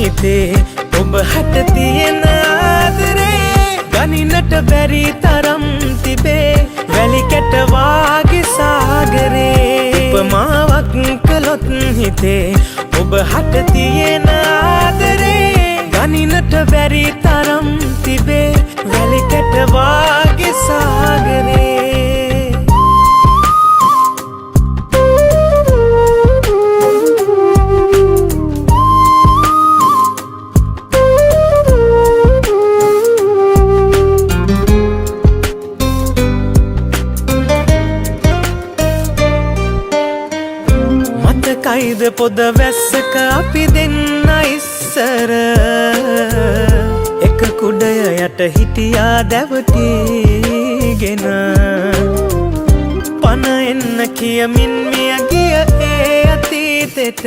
හිතේ ඔබ හැට තියෙන ආදරේ ගනින්නට බැරි තරම් තිබේ වැලි කැට වාගේ සාගරේ උපමාවක් කළොත් හිතේ ඔබ හැට තියෙන ආදරේ ගනින්නට බැරි තරම් තිබේ වැලි කැට වාගේ සාගරේ කයිද පොද වැස්සක අපි දෙන්න ඉස්සර එක කුඩය යට හිටියා දැවටීගෙන පන එන්න කියමින් මිය ගිය ඒ අතීතෙට